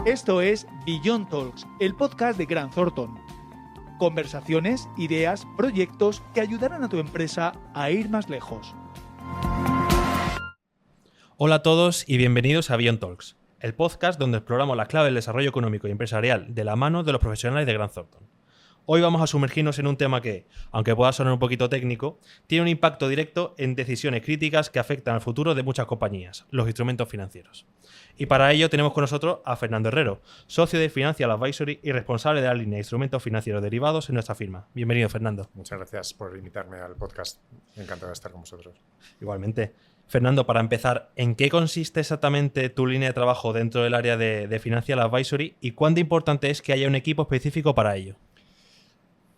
Esto es Beyond Talks, el podcast de Grant Thornton. Conversaciones, ideas, proyectos que ayudarán a tu empresa a ir más lejos. Hola a todos y bienvenidos a Beyond Talks, el podcast donde exploramos la clave del desarrollo económico y empresarial de la mano de los profesionales de Grant Thornton. Hoy vamos a sumergirnos en un tema que, aunque pueda sonar un poquito técnico, tiene un impacto directo en decisiones críticas que afectan al futuro de muchas compañías, los instrumentos financieros. Y para ello tenemos con nosotros a Fernando Herrero, socio de Financial Advisory y responsable de la línea de instrumentos financieros derivados en nuestra firma. Bienvenido, Fernando. Muchas gracias por invitarme al podcast. Encantado de estar con vosotros. Igualmente. Fernando, para empezar, ¿en qué consiste exactamente tu línea de trabajo dentro del área de Financial Advisory y cuán importante es que haya un equipo específico para ello?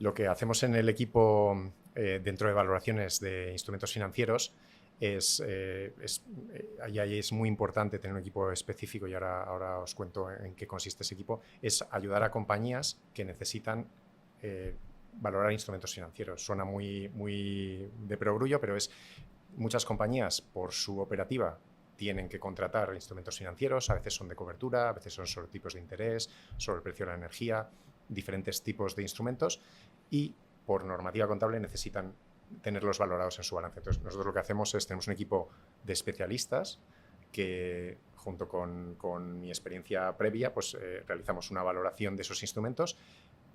Lo que hacemos en el equipo dentro de valoraciones de instrumentos financieros es muy importante tener un equipo específico, y ahora os cuento en qué consiste ese equipo. Es ayudar a compañías que necesitan valorar instrumentos financieros. Suena muy de perogrullo, pero muchas compañías por su operativa tienen que contratar instrumentos financieros, a veces son de cobertura, a veces son sobre tipos de interés, sobre el precio de la energía, diferentes tipos de instrumentos, y por normativa contable necesitan tenerlos valorados en su balance. Entonces, nosotros lo que hacemos es, tenemos un equipo de especialistas que, junto con mi experiencia previa, pues realizamos una valoración de esos instrumentos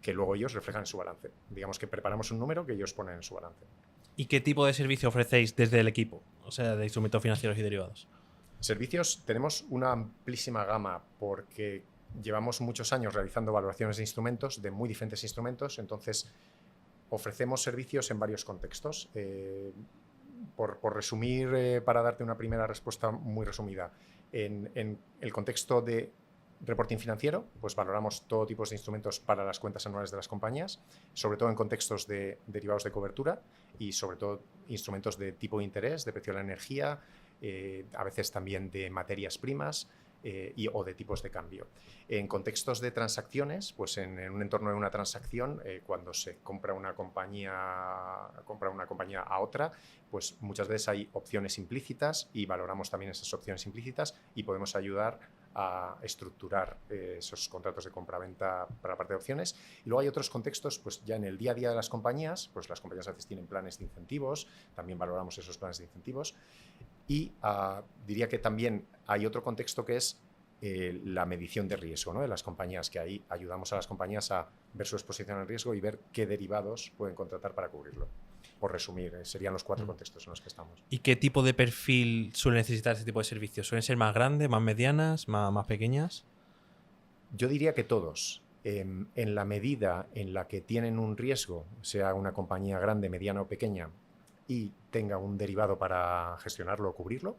que luego ellos reflejan en su balance. Digamos que preparamos un número que ellos ponen en su balance. ¿Y qué tipo de servicio ofrecéis desde el equipo, o sea, de instrumentos financieros y derivados? Servicios, tenemos una amplísima gama porque llevamos muchos años realizando valoraciones de instrumentos, de muy diferentes instrumentos, entonces ofrecemos servicios en varios contextos. Por resumir, para darte una primera respuesta muy resumida, en el contexto de reporting financiero, pues valoramos todo tipo de instrumentos para las cuentas anuales de las compañías, sobre todo en contextos de derivados de cobertura y sobre todo instrumentos de tipo de interés, de precio de la energía, a veces también de materias primas o de tipos de cambio. En contextos de transacciones, pues en un entorno de una transacción, cuando se compra una compañía a otra, pues muchas veces hay opciones implícitas y valoramos también esas opciones implícitas y podemos ayudar a estructurar esos contratos de compra-venta para la parte de opciones. Y luego hay otros contextos, pues ya en el día a día de las compañías, pues las compañías a veces tienen planes de incentivos, también valoramos esos planes de incentivos. Y diría que también hay otro contexto que es la medición de riesgo, ¿no?, de las compañías, que ahí ayudamos a las compañías a ver su exposición al riesgo y ver qué derivados pueden contratar para cubrirlo. Por resumir, serían los 4 contextos en los que estamos. ¿Y qué tipo de perfil suele necesitar este tipo de servicios? ¿Suelen ser más grandes, más medianas, más pequeñas? Yo diría que todos. En la medida en la que tienen un riesgo, sea una compañía grande, mediana o pequeña, y tenga un derivado para gestionarlo o cubrirlo.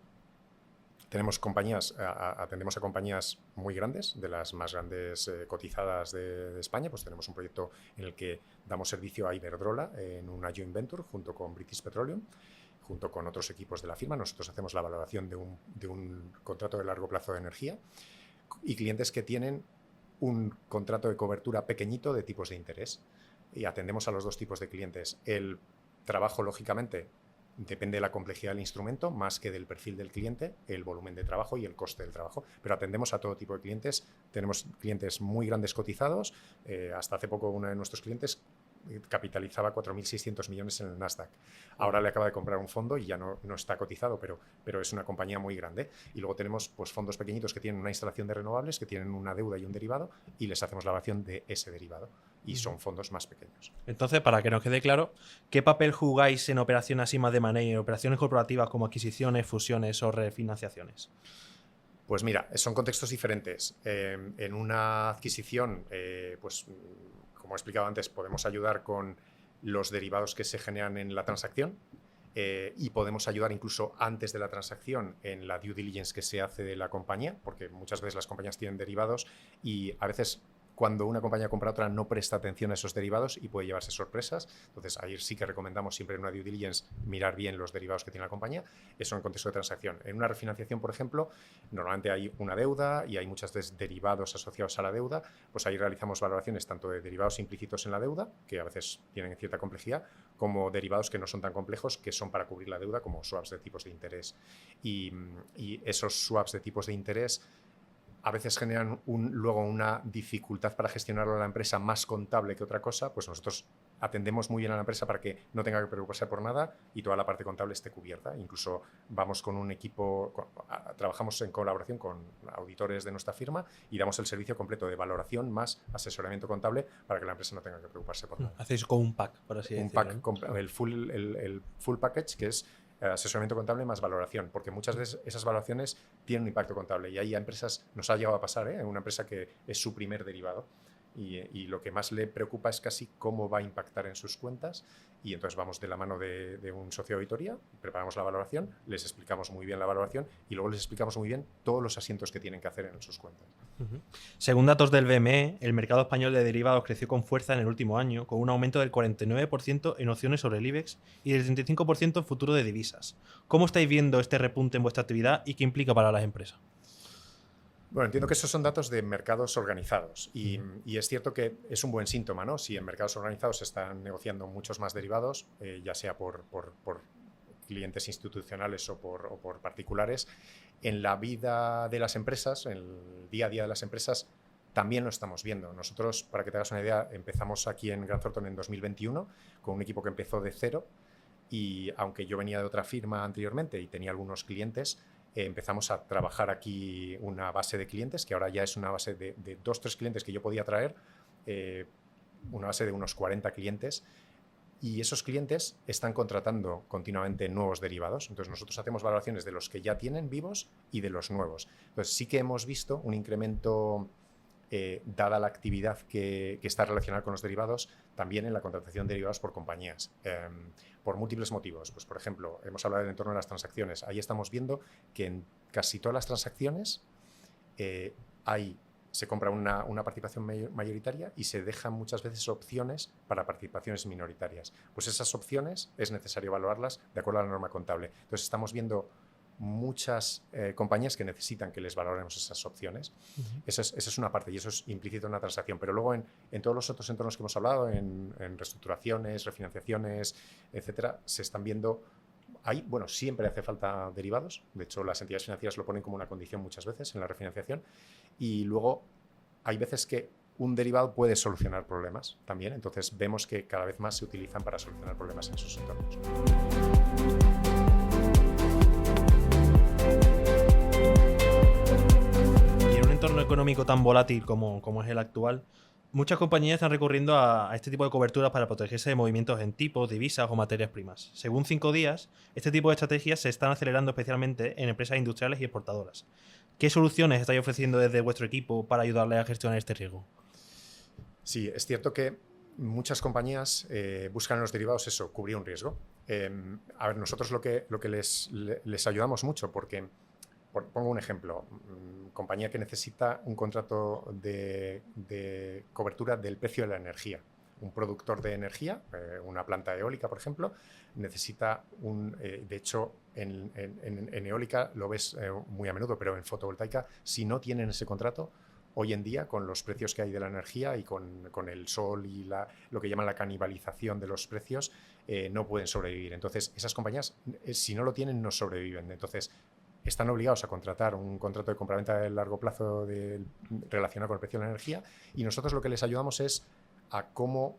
Tenemos compañías, atendemos a compañías muy grandes, de las más grandes cotizadas de España. Pues tenemos un proyecto en el que damos servicio a Iberdrola en una joint venture junto con British Petroleum, junto con otros equipos de la firma. Nosotros hacemos la valoración de un contrato de largo plazo de energía, y clientes que tienen un contrato de cobertura pequeñito de tipos de interés. Y atendemos a los 2 tipos de clientes. El trabajo, lógicamente, depende de la complejidad del instrumento, más que del perfil del cliente, el volumen de trabajo y el coste del trabajo. Pero atendemos a todo tipo de clientes. Tenemos clientes muy grandes cotizados. Hasta hace poco uno de nuestros clientes capitalizaba 4.600 millones en el Nasdaq. Ahora le acaba de comprar un fondo y ya no está cotizado, pero es una compañía muy grande. Y luego tenemos pues fondos pequeñitos que tienen una instalación de renovables, que tienen una deuda y un derivado, y les hacemos la evaluación de ese derivado. Y son fondos más pequeños. Entonces, para que nos quede claro, ¿qué papel jugáis en operaciones así más de money, en operaciones corporativas como adquisiciones, fusiones o refinanciaciones? Pues mira, son contextos diferentes. En una adquisición, pues como he explicado antes, podemos ayudar con los derivados que se generan en la transacción, y podemos ayudar incluso antes de la transacción en la due diligence que se hace de la compañía, porque muchas veces las compañías tienen derivados y a veces cuando una compañía compra a otra no presta atención a esos derivados y puede llevarse sorpresas. Entonces ahí sí que recomendamos siempre en una due diligence mirar bien los derivados que tiene la compañía. Eso en contexto de transacción. En una refinanciación, por ejemplo, normalmente hay una deuda y hay muchas veces derivados asociados a la deuda. Pues ahí realizamos valoraciones tanto de derivados implícitos en la deuda, que a veces tienen cierta complejidad, como derivados que no son tan complejos, que son para cubrir la deuda, como swaps de tipos de interés. Y esos swaps de tipos de interés a veces generan luego una dificultad para gestionarlo a la empresa más contable que otra cosa, pues nosotros atendemos muy bien a la empresa para que no tenga que preocuparse por nada y toda la parte contable esté cubierta. Incluso vamos con un equipo, trabajamos en colaboración con auditores de nuestra firma y damos el servicio completo de valoración más asesoramiento contable para que la empresa no tenga que preocuparse por nada. Hacéis como un pack, por así decirlo. Un pack, el full package, que es asesoramiento contable más valoración, porque muchas veces esas valoraciones tienen un impacto contable y hay empresas, nos ha llegado a pasar, una empresa que es su primer derivado y lo que más le preocupa es casi cómo va a impactar en sus cuentas y entonces vamos de la mano de un socio de auditoría, preparamos la valoración, les explicamos muy bien la valoración y luego les explicamos muy bien todos los asientos que tienen que hacer en sus cuentas. Según datos del BME, el mercado español de derivados creció con fuerza en el último año, con un aumento del 49% en opciones sobre el IBEX y del 35% en futuro de divisas. ¿Cómo estáis viendo este repunte en vuestra actividad y qué implica para las empresas? Bueno, entiendo que esos son datos de mercados organizados y es cierto que es un buen síntoma, ¿no? Si en mercados organizados se están negociando muchos más derivados, ya sea por clientes institucionales o por particulares, en la vida de las empresas, en el día a día de las empresas, también lo estamos viendo. Nosotros, para que te hagas una idea, empezamos aquí en Grant Thornton en 2021 con un equipo que empezó de cero y aunque yo venía de otra firma anteriormente y tenía algunos clientes, empezamos a trabajar aquí una base de clientes, que ahora ya es una base de 2-3 clientes que yo podía traer, una base de unos 40 clientes, y esos clientes están contratando continuamente nuevos derivados. Entonces nosotros hacemos valoraciones de los que ya tienen vivos y de los nuevos. Entonces sí que hemos visto un incremento, dada la actividad que está relacionada con los derivados, también en la contratación de derivados por compañías, por múltiples motivos. Pues, por ejemplo, hemos hablado del entorno de las transacciones. Ahí estamos viendo que en casi todas las transacciones se compra una participación mayoritaria y se dejan muchas veces opciones para participaciones minoritarias. Pues esas opciones es necesario valorarlas de acuerdo a la norma contable. Entonces estamos viendo muchas compañías que necesitan que les valoremos esas opciones. Esa es una parte y eso es implícito en una transacción. Pero luego en todos los otros entornos que hemos hablado, en reestructuraciones, refinanciaciones, etcétera, se están viendo. Bueno, siempre hace falta derivados. De hecho, las entidades financieras lo ponen como una condición muchas veces en la refinanciación. Y luego hay veces que un derivado puede solucionar problemas también. Entonces vemos que cada vez más se utilizan para solucionar problemas en esos entornos. Y en un entorno económico tan volátil como es el actual, muchas compañías están recurriendo a este tipo de coberturas para protegerse de movimientos en tipos, divisas o materias primas. Según 5 días, este tipo de estrategias se están acelerando especialmente en empresas industriales y exportadoras. ¿Qué soluciones estáis ofreciendo desde vuestro equipo para ayudarles a gestionar este riesgo? Sí, es cierto que muchas compañías buscan en los derivados eso, cubrir un riesgo. A ver, nosotros lo que les ayudamos mucho porque, pongo un ejemplo, compañía que necesita un contrato de cobertura del precio de la energía. Un productor de energía, una planta eólica, por ejemplo, necesita de hecho, en eólica lo ves muy a menudo, pero en fotovoltaica, si no tienen ese contrato, hoy en día, con los precios que hay de la energía y con el sol y lo que llaman la canibalización de los precios, no pueden sobrevivir. Entonces, esas compañías, si no lo tienen, no sobreviven. Entonces, están obligados a contratar un contrato de compraventa de largo plazo relacionado con el precio de la energía y nosotros lo que les ayudamos es a cómo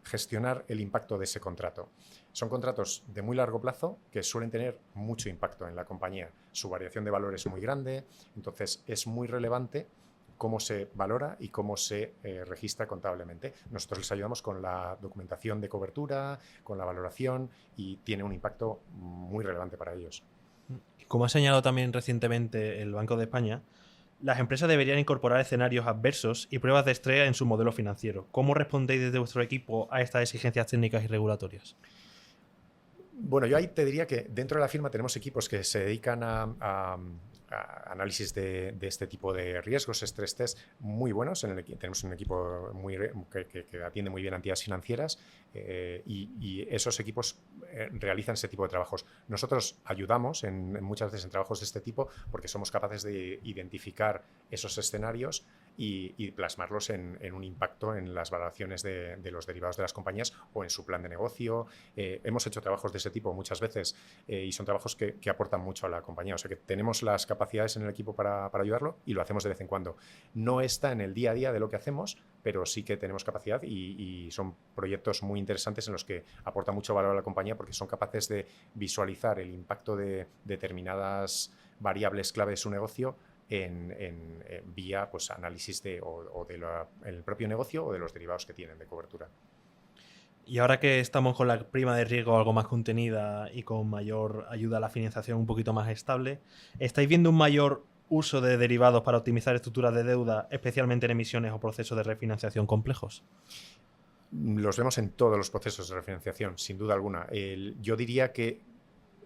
gestionar el impacto de ese contrato. Son contratos de muy largo plazo que suelen tener mucho impacto en la compañía. Su variación de valor es muy grande, entonces es muy relevante cómo se valora y cómo se registra contablemente. Nosotros les ayudamos con la documentación de cobertura, con la valoración y tiene un impacto muy relevante para ellos. Como ha señalado también recientemente el Banco de España, las empresas deberían incorporar escenarios adversos y pruebas de estrés en su modelo financiero. ¿Cómo respondéis desde vuestro equipo a estas exigencias técnicas y regulatorias? Bueno, yo ahí te diría que dentro de la firma tenemos equipos que se dedican a análisis de este tipo de riesgos, stress test muy buenos. Tenemos un equipo que atiende muy bien a entidades financieras y esos equipos realizan ese tipo de trabajos. Nosotros ayudamos muchas veces en trabajos de este tipo porque somos capaces de identificar esos escenarios y plasmarlos en un impacto en las valoraciones de los derivados de las compañías o en su plan de negocio. Hemos hecho trabajos de ese tipo muchas veces y son trabajos que aportan mucho a la compañía. O sea que tenemos las capacidades en el equipo para ayudarlo y lo hacemos de vez en cuando. No está en el día a día de lo que hacemos, pero sí que tenemos capacidad y son proyectos muy interesantes en los que aporta mucho valor a la compañía porque son capaces de visualizar el impacto de determinadas variables clave de su negocio vía pues, análisis el propio negocio o de los derivados que tienen de cobertura. Y ahora que estamos con la prima de riesgo algo más contenida y con mayor ayuda a la financiación un poquito más estable, ¿estáis viendo un mayor uso de derivados para optimizar estructuras de deuda, especialmente en emisiones o procesos de refinanciación complejos? Los vemos en todos los procesos de refinanciación, sin duda alguna. Yo diría que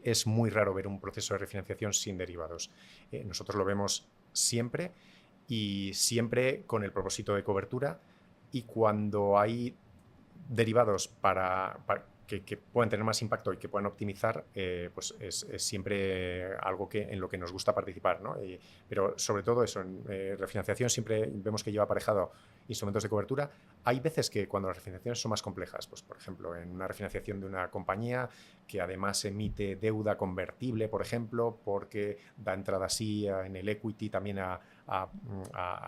es muy raro ver un proceso de refinanciación sin derivados. Nosotros lo vemos siempre y siempre con el propósito de cobertura, y cuando hay derivados que pueden tener más impacto y que puedan optimizar, pues es siempre algo en lo que nos gusta participar, ¿no? Pero sobre todo eso, en refinanciación siempre vemos que lleva aparejado instrumentos de cobertura. Hay veces que cuando las refinanciaciones son más complejas, pues por ejemplo en una refinanciación de una compañía que además emite deuda convertible, por ejemplo, porque da entrada así en el equity también a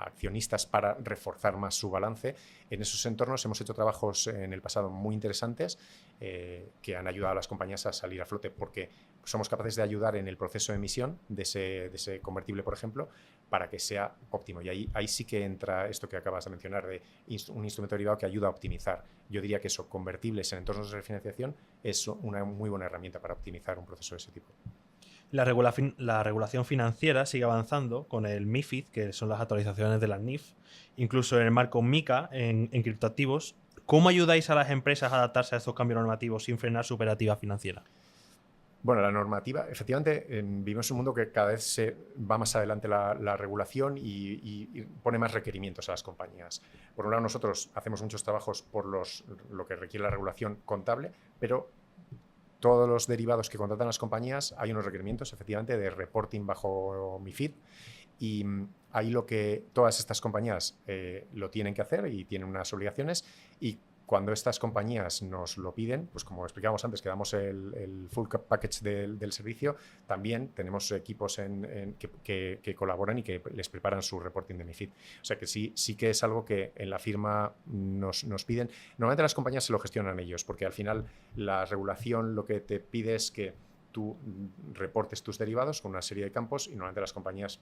accionistas para reforzar más su balance. En esos entornos hemos hecho trabajos en el pasado muy interesantes que han ayudado a las compañías a salir a flote porque somos capaces de ayudar en el proceso de emisión de ese convertible, por ejemplo, para que sea óptimo. Y ahí sí que entra esto que acabas de mencionar de un instrumento derivado que ayuda a optimizar. Yo diría que eso, convertibles en entornos de refinanciación, es una muy buena herramienta para optimizar un proceso de ese tipo. La regulación financiera sigue avanzando con el MiFID, que son las actualizaciones de las NIF, incluso en el marco MiCA en criptoactivos. ¿Cómo ayudáis a las empresas a adaptarse a estos cambios normativos sin frenar su operativa financiera? Bueno, la normativa, efectivamente, vivimos un mundo que cada vez se va más adelante la regulación y pone más requerimientos a las compañías. Por un lado, nosotros hacemos muchos trabajos por lo que requiere la regulación contable, pero todos los derivados que contratan las compañías hay unos requerimientos, efectivamente, de reporting bajo MiFID. Y ahí todas estas compañías lo tienen que hacer y tienen unas obligaciones, y cuando estas compañías nos lo piden, pues como explicábamos antes, que damos el full package del servicio, también tenemos equipos que colaboran y que les preparan su reporting de MiFID. O sea que sí que es algo que en la firma nos piden. Normalmente las compañías se lo gestionan ellos, porque al final la regulación lo que te pide es que tú reportes tus derivados con una serie de campos, y normalmente las compañías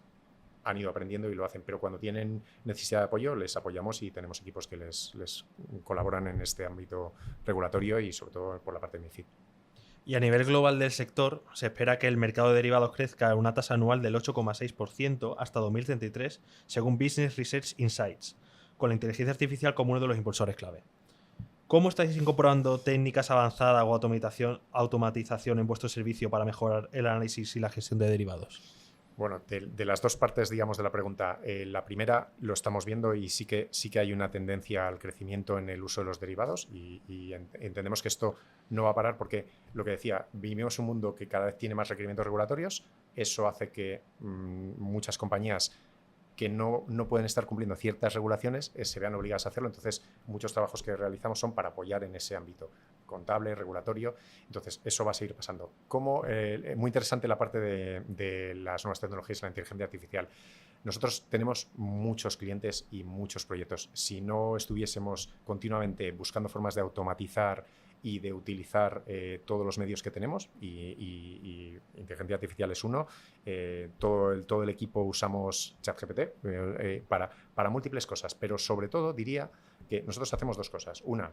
han ido aprendiendo y lo hacen, pero cuando tienen necesidad de apoyo les apoyamos y tenemos equipos que les colaboran en este ámbito regulatorio y sobre todo por la parte de MiFID. Y a nivel global del sector, se espera que el mercado de derivados crezca a una tasa anual del 8,6% hasta 2033, según Business Research Insights, con la inteligencia artificial como uno de los impulsores clave. ¿Cómo estáis incorporando técnicas avanzadas o automatización en vuestro servicio para mejorar el análisis y la gestión de derivados? Bueno, de las dos partes, digamos, de la pregunta, la primera lo estamos viendo y sí que hay una tendencia al crecimiento en el uso de los derivados y entendemos que esto no va a parar porque, lo que decía, vivimos un mundo que cada vez tiene más requerimientos regulatorios. Eso hace que muchas compañías que no pueden estar cumpliendo ciertas regulaciones se vean obligadas a hacerlo. Entonces, muchos trabajos que realizamos son para apoyar en ese ámbito contable, regulatorio. Entonces, eso va a seguir pasando. Muy interesante la parte de las nuevas tecnologías y la inteligencia artificial. Nosotros tenemos muchos clientes y muchos proyectos. Si no estuviésemos continuamente buscando formas de automatizar y de utilizar todos los medios que tenemos, y inteligencia artificial es uno, todo el equipo usamos ChatGPT para múltiples cosas, pero sobre todo diría que nosotros hacemos dos cosas. Una,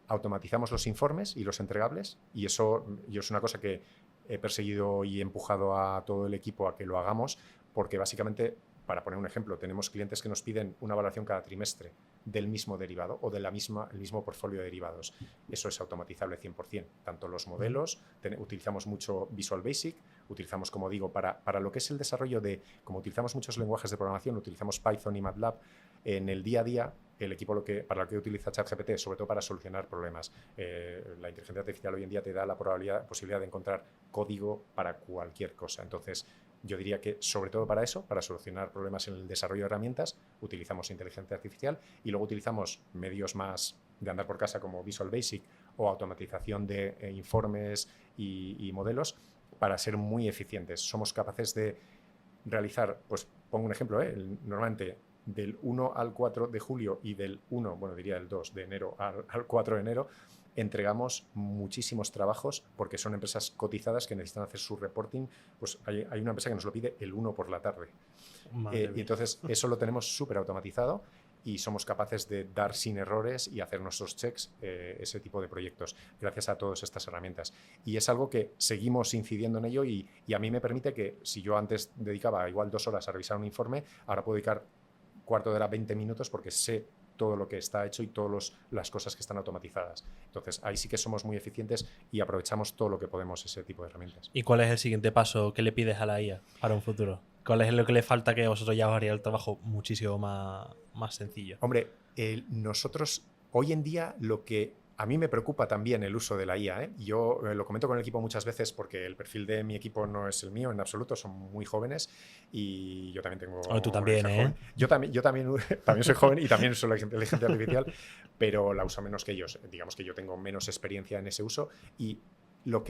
automatizamos los informes y los entregables, y eso es una cosa que he perseguido y he empujado a todo el equipo a que lo hagamos, porque básicamente, para poner un ejemplo, tenemos clientes que nos piden una valoración cada trimestre del mismo derivado o el mismo portfolio de derivados. Eso es automatizable 100%. Tanto los modelos, utilizamos mucho Visual Basic, utilizamos, como digo, para lo que es el desarrollo como utilizamos muchos lenguajes de programación, utilizamos Python y MATLAB. En el día a día, el equipo para lo que utiliza ChatGPT, sobre todo para solucionar problemas. La inteligencia artificial hoy en día te da la posibilidad de encontrar código para cualquier cosa. Entonces, Yo diría que sobre todo para eso, para solucionar problemas en el desarrollo de herramientas, utilizamos inteligencia artificial y luego utilizamos medios más de andar por casa como Visual Basic o automatización de informes y modelos para ser muy eficientes. Somos capaces de realizar, pues pongo un ejemplo, normalmente del 1 al 4 de julio y del 1, bueno, diría del 2 de enero al 4 de enero, entregamos muchísimos trabajos porque son empresas cotizadas que necesitan hacer su reporting. Pues hay una empresa que nos lo pide el 1 por la tarde. Y entonces eso lo tenemos súper automatizado y somos capaces de dar sin errores y hacer nuestros checks, ese tipo de proyectos, gracias a todas estas herramientas. Y es algo que seguimos incidiendo en ello y a mí me permite que si yo antes dedicaba igual 2 horas a revisar un informe, ahora puedo dedicar cuarto de hora, 20 minutos porque sé todo lo que está hecho y todas las cosas que están automatizadas. Entonces, ahí sí que somos muy eficientes y aprovechamos todo lo que podemos, ese tipo de herramientas. ¿Y cuál es el siguiente paso que le pides a la IA para un futuro? ¿Cuál es lo que le falta que vosotros ya os haría el trabajo muchísimo más sencillo? Hombre, nosotros hoy en día lo que a mí me preocupa también el uso de la IA. Yo lo comento con el equipo muchas veces porque el perfil de mi equipo no es el mío en absoluto, son muy jóvenes y yo también tengo... Tú también, ¿eh? Yo también soy joven y también uso la inteligencia artificial, pero la uso menos que ellos. Digamos que yo tengo menos experiencia en ese uso y lo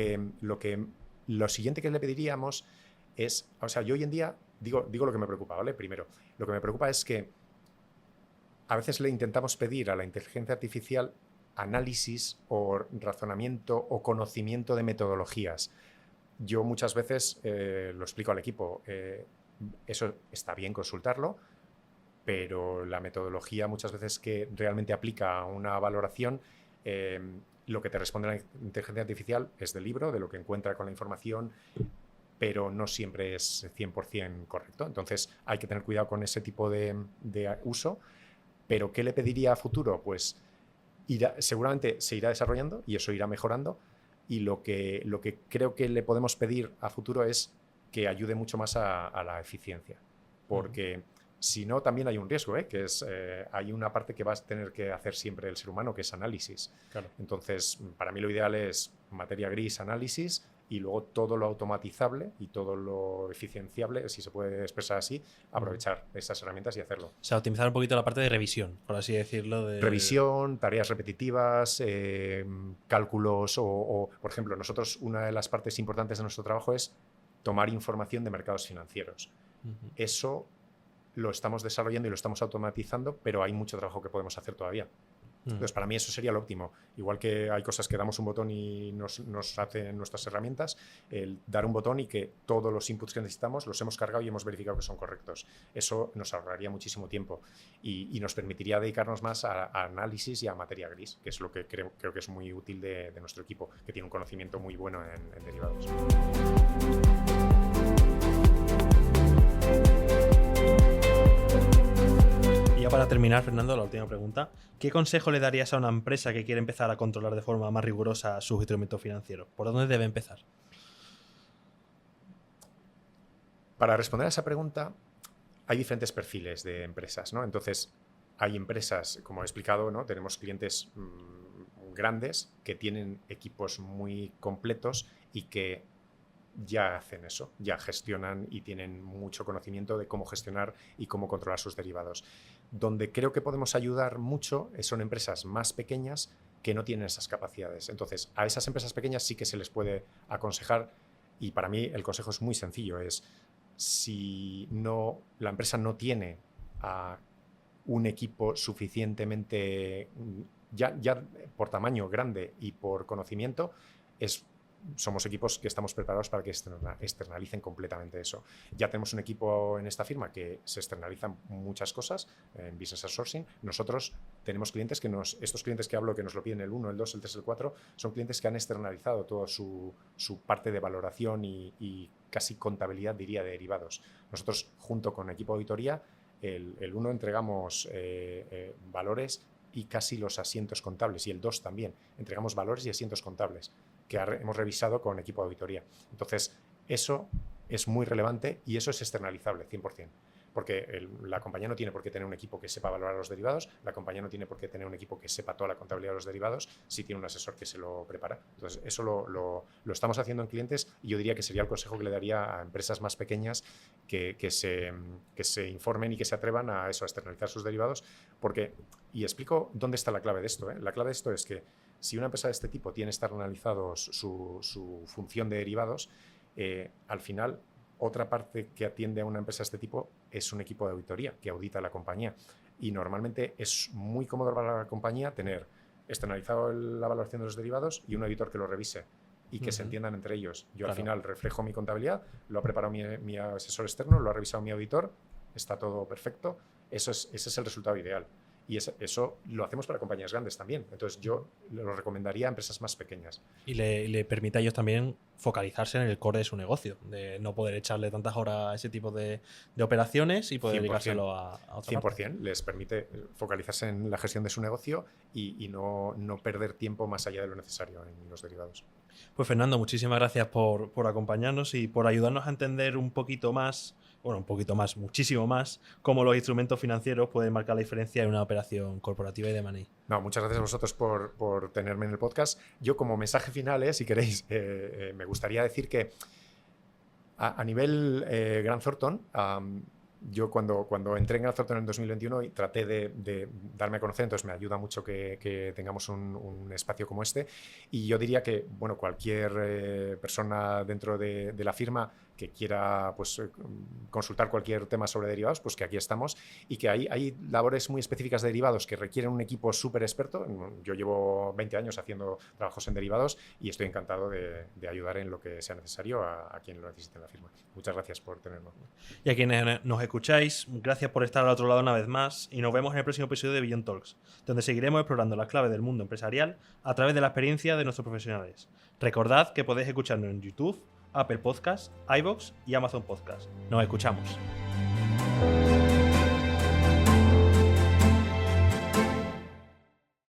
siguiente que le pediríamos es, o sea, yo hoy en día digo lo que me preocupa, ¿vale? Primero, lo que me preocupa es que a veces le intentamos pedir a la inteligencia artificial análisis o razonamiento o conocimiento de metodologías. Yo muchas veces lo explico al equipo, eso está bien consultarlo, pero la metodología muchas veces que realmente aplica a una valoración, lo que te responde la inteligencia artificial es del libro, de lo que encuentra con la información, pero no siempre es 100% correcto. Entonces hay que tener cuidado con ese tipo de uso. ¿Pero qué le pediría a futuro? Pues seguramente se irá desarrollando y eso irá mejorando. Y lo que creo que le podemos pedir a futuro es que ayude mucho más a la eficiencia. Porque si no, también hay un riesgo, que es hay una parte que va a tener que hacer siempre el ser humano, que es análisis. Claro. Entonces, para mí lo ideal es materia gris, análisis, y luego todo lo automatizable y todo lo eficienciable, si se puede expresar así, aprovechar esas herramientas y hacerlo. O sea, optimizar un poquito la parte de revisión, por así decirlo. Revisión, tareas repetitivas, cálculos o, por ejemplo, nosotros una de las partes importantes de nuestro trabajo es tomar información de mercados financieros. Eso lo estamos desarrollando y lo estamos automatizando, pero hay mucho trabajo que podemos hacer todavía. Entonces, para mí eso sería lo óptimo. Igual que hay cosas que damos un botón y nos hacen nuestras herramientas, el dar un botón y que todos los inputs que necesitamos los hemos cargado y hemos verificado que son correctos. Eso nos ahorraría muchísimo tiempo y nos permitiría dedicarnos más a análisis y a materia gris, que es lo que creo que es muy útil de nuestro equipo, que tiene un conocimiento muy bueno en derivados. Para terminar, Fernando, la última pregunta. ¿Qué consejo le darías a una empresa que quiere empezar a controlar de forma más rigurosa sus instrumentos financieros? ¿Por dónde debe empezar? Para responder a esa pregunta, hay diferentes perfiles de empresas, ¿no? Entonces, hay empresas, como he explicado, ¿no? Tenemos clientes grandes que tienen equipos muy completos y que ya hacen eso, ya gestionan y tienen mucho conocimiento de cómo gestionar y cómo controlar sus derivados. Donde creo que podemos ayudar mucho son empresas más pequeñas que no tienen esas capacidades. Entonces, a esas empresas pequeñas sí que se les puede aconsejar y para mí el consejo es muy sencillo, es si la empresa no tiene un equipo suficientemente, ya por tamaño grande y por conocimiento, somos equipos que estamos preparados para que externalicen completamente eso. Ya tenemos un equipo en esta firma que se externalizan muchas cosas en Business Outsourcing. Nosotros tenemos clientes estos clientes que hablo que nos lo piden el 1, el 2, el 3, el 4, son clientes que han externalizado toda su parte de valoración y casi contabilidad, diría, de derivados. Nosotros, junto con el equipo de auditoría, el 1 entregamos valores y casi los asientos contables, y el 2 también. Entregamos valores y asientos contables que hemos revisado con equipo de auditoría. Entonces, eso es muy relevante y eso es externalizable, 100%. porque la compañía no tiene por qué tener un equipo que sepa valorar los derivados, la compañía no tiene por qué tener un equipo que sepa toda la contabilidad de los derivados si tiene un asesor que se lo prepara. Entonces, eso lo estamos haciendo en clientes y yo diría que sería el consejo que le daría a empresas más pequeñas que se informen y que se atrevan a eso, a externalizar sus derivados, porque, y explico dónde está la clave de esto. La clave de esto es que si una empresa de este tipo tiene externalizados su función de derivados, al final otra parte que atiende a una empresa de este tipo es un equipo de auditoría que audita a la compañía. Y normalmente es muy cómodo para la compañía tener externalizado la valoración de los derivados y un auditor que lo revise y que se entiendan entre ellos. Yo al final reflejo mi contabilidad, lo ha preparado mi asesor externo, lo ha revisado mi auditor, está todo perfecto. Ese es el resultado ideal. Y eso lo hacemos para compañías grandes también. Entonces yo lo recomendaría a empresas más pequeñas. Y le permite a ellos también focalizarse en el core de su negocio, de no poder echarle tantas horas a ese tipo de operaciones y poder 100%, dedicárselo a otra 100%. parte. Les permite focalizarse en la gestión de su negocio y no perder tiempo más allá de lo necesario en los derivados. Pues Fernando, muchísimas gracias por acompañarnos y por ayudarnos a entender un poquito más, muchísimo más, cómo los instrumentos financieros pueden marcar la diferencia en una operación corporativa y de M&A. No, muchas gracias a vosotros por tenerme en el podcast. Yo como mensaje final, si queréis, me gustaría decir que a nivel Grant Thornton, yo cuando entré en Grant Thornton en 2021 y traté de darme a conocer, entonces me ayuda mucho que tengamos un espacio como este. Y yo diría que cualquier persona dentro de la firma que quiera consultar cualquier tema sobre derivados, pues que aquí estamos, y que hay labores muy específicas de derivados que requieren un equipo súper experto. Yo llevo 20 años haciendo trabajos en derivados y estoy encantado de ayudar en lo que sea necesario a quien lo necesite en la firma. Muchas gracias por tenernos. Y a quienes nos escucháis, gracias por estar al otro lado una vez más y nos vemos en el próximo episodio de Beyond Talks, donde seguiremos explorando las claves del mundo empresarial a través de la experiencia de nuestros profesionales. Recordad que podéis escucharnos en YouTube, Apple Podcasts, iVoox y Amazon Podcasts. Nos escuchamos.